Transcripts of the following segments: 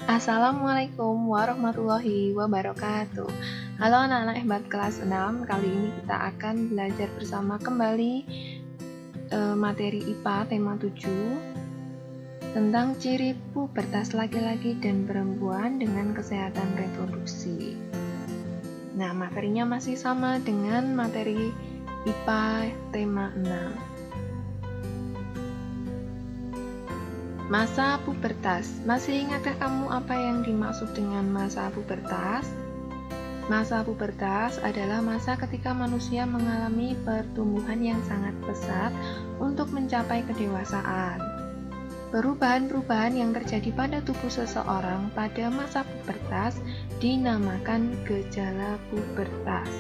Assalamualaikum warahmatullahi wabarakatuh. Halo anak-anak hebat kelas 6. Kali ini kita akan belajar bersama kembali materi IPA tema 7 tentang ciri pubertas laki-laki dan perempuan dengan kesehatan reproduksi. Nah, materinya masih sama dengan materi IPA tema 6. Masa pubertas. Masih ingatkah kamu apa yang dimaksud dengan masa pubertas? Masa pubertas adalah masa ketika manusia mengalami pertumbuhan yang sangat pesat untuk mencapai kedewasaan. Perubahan-perubahan yang terjadi pada tubuh seseorang pada masa pubertas dinamakan gejala pubertas.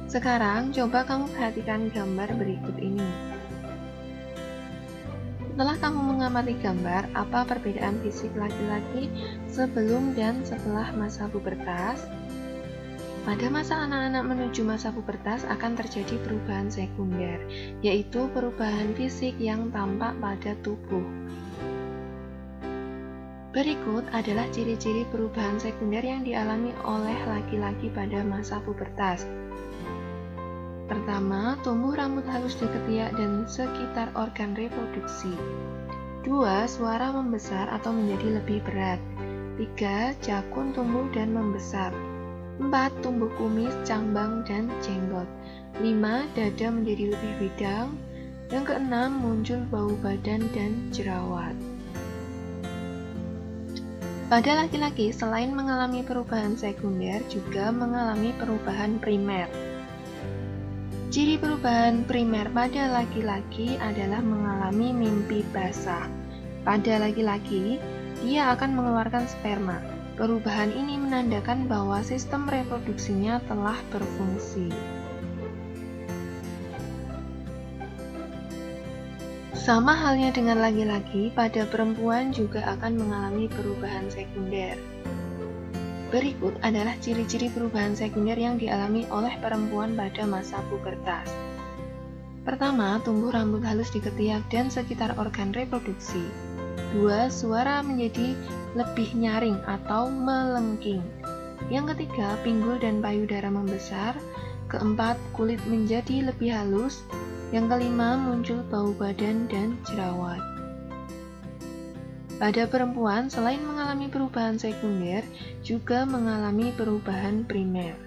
Sekarang coba kamu perhatikan gambar berikut ini. Setelah kamu mengamati gambar, apa perbedaan fisik laki-laki sebelum dan setelah masa pubertas? Pada masa anak-anak menuju masa pubertas akan terjadi perubahan sekunder, yaitu perubahan fisik yang tampak pada tubuh. Berikut adalah ciri-ciri perubahan sekunder yang dialami oleh laki-laki pada masa pubertas. Pertama, tumbuh rambut halus di ketiak dan sekitar organ reproduksi. 2. Suara membesar atau menjadi lebih berat. 3. Jakun tumbuh dan membesar. 4. Tumbuh kumis, cambang, dan jenggot. 5. Dada menjadi lebih bidang. Yang keenam, muncul bau badan dan jerawat. Pada laki-laki, selain mengalami perubahan sekunder, juga mengalami perubahan primer. Ciri perubahan primer pada laki-laki adalah mengalami mimpi basah. Pada laki-laki, dia akan mengeluarkan sperma. Perubahan ini menandakan bahwa sistem reproduksinya telah berfungsi. Sama halnya dengan laki-laki, pada perempuan juga akan mengalami perubahan sekunder. Berikut adalah ciri-ciri perubahan sekunder yang dialami oleh perempuan pada masa pubertas. Pertama, tumbuh rambut halus di ketiak dan sekitar organ reproduksi. 2. Suara menjadi lebih nyaring atau melengking. Yang ketiga, pinggul dan payudara membesar. Keempat, kulit menjadi lebih halus. Yang kelima, muncul bau badan dan jerawat. Pada perempuan, selain mengalami perubahan sekunder, juga mengalami perubahan primer.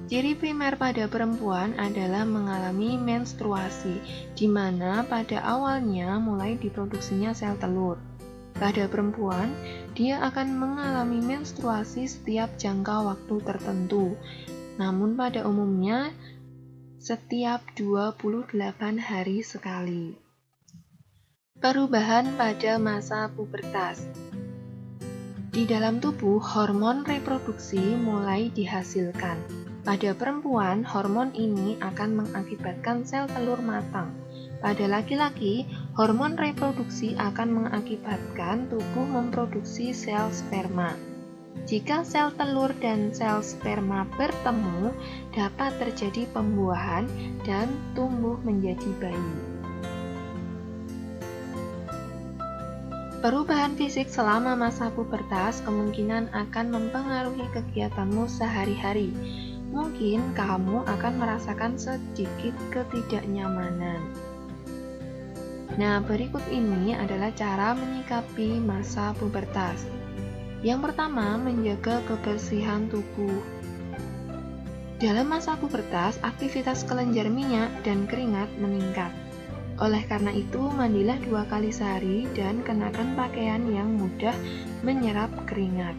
Ciri primer pada perempuan adalah mengalami menstruasi, di mana pada awalnya mulai diproduksinya sel telur. Pada perempuan, dia akan mengalami menstruasi setiap jangka waktu tertentu, namun pada umumnya setiap 28 hari sekali. Perubahan pada masa pubertas. Di dalam tubuh, hormon reproduksi mulai dihasilkan. Pada perempuan, hormon ini akan mengakibatkan sel telur matang. Pada laki-laki, hormon reproduksi akan mengakibatkan tubuh memproduksi sel sperma. Jika sel telur dan sel sperma bertemu, dapat terjadi pembuahan dan tumbuh menjadi bayi. Perubahan fisik selama masa pubertas kemungkinan akan mempengaruhi kegiatanmu sehari-hari. Mungkin kamu akan merasakan sedikit ketidaknyamanan. Nah, berikut ini adalah cara menyikapi masa pubertas. Yang pertama, menjaga kebersihan tubuh. Dalam masa pubertas, aktivitas kelenjar minyak dan keringat meningkat. Oleh karena itu, mandilah 2 kali sehari dan kenakan pakaian yang mudah menyerap keringat.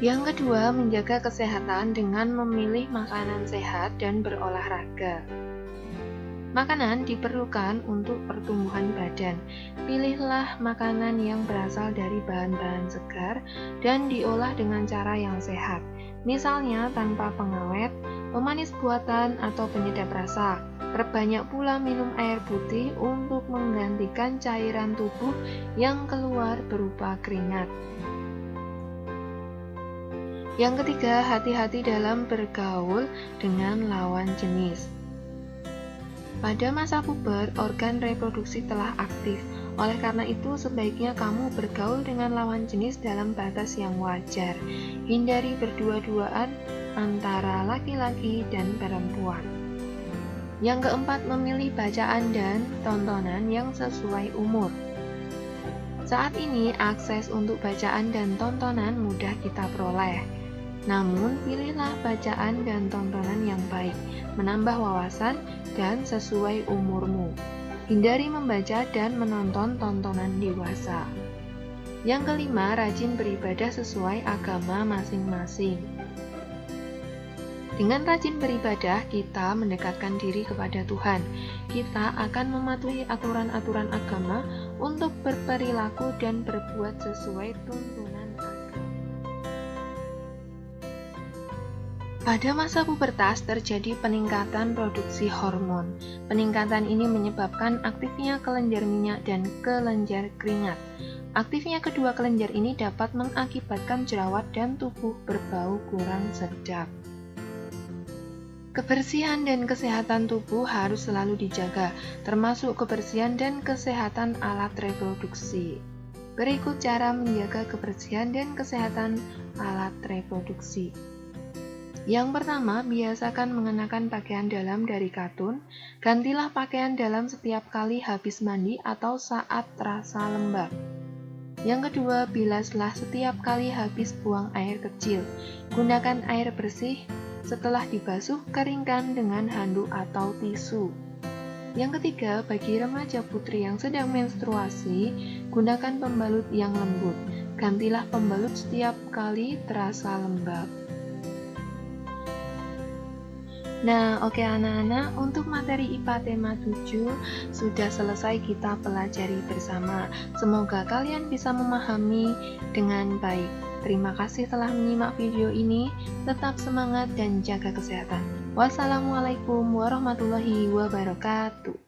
Yang kedua, menjaga kesehatan dengan memilih makanan sehat dan berolahraga. Makanan diperlukan untuk pertumbuhan badan. Pilihlah makanan yang berasal dari bahan-bahan segar dan diolah dengan cara yang sehat. Misalnya tanpa pengawet, pemanis buatan, atau penyedap rasa. Perbanyak pula minum air putih untuk menggantikan cairan tubuh yang keluar berupa keringat. Yang ketiga, hati-hati dalam bergaul dengan lawan jenis. Pada masa puber, organ reproduksi telah aktif. Oleh karena itu, sebaiknya kamu bergaul dengan lawan jenis dalam batas yang wajar. Hindari berdua-duaan antara laki-laki dan perempuan. Yang keempat, memilih bacaan dan tontonan yang sesuai umur. Saat ini, akses untuk bacaan dan tontonan mudah kita peroleh. Namun, pilihlah bacaan dan tontonan yang baik, menambah wawasan, dan sesuai umurmu. Hindari membaca dan menonton tontonan dewasa. Yang kelima, rajin beribadah sesuai agama masing-masing. Dengan rajin beribadah, kita mendekatkan diri kepada Tuhan. Kita akan mematuhi aturan-aturan agama untuk berperilaku dan berbuat sesuai tuntunan agama. Pada masa pubertas terjadi peningkatan produksi hormon. Peningkatan ini menyebabkan aktifnya kelenjar minyak dan kelenjar keringat. Aktifnya kedua kelenjar ini dapat mengakibatkan jerawat dan tubuh berbau kurang sedap. Kebersihan dan kesehatan tubuh harus selalu dijaga, termasuk kebersihan dan kesehatan alat reproduksi. Berikut cara menjaga kebersihan dan kesehatan alat reproduksi. Yang pertama, biasakan mengenakan pakaian dalam dari katun. Gantilah pakaian dalam setiap kali habis mandi atau saat terasa lembab. Yang kedua, bilaslah setiap kali habis buang air kecil. Gunakan air bersih. Setelah dibasuh, keringkan dengan handuk atau tisu. Yang ketiga, bagi remaja putri yang sedang menstruasi, gunakan pembalut yang lembut. Gantilah pembalut setiap kali terasa lembab. Nah, oke anak-anak, untuk materi IPA tema 7 sudah selesai kita pelajari bersama. Semoga kalian bisa memahami dengan baik. Terima kasih telah menyimak video ini. Tetap semangat dan jaga kesehatan. Wassalamualaikum warahmatullahi wabarakatuh.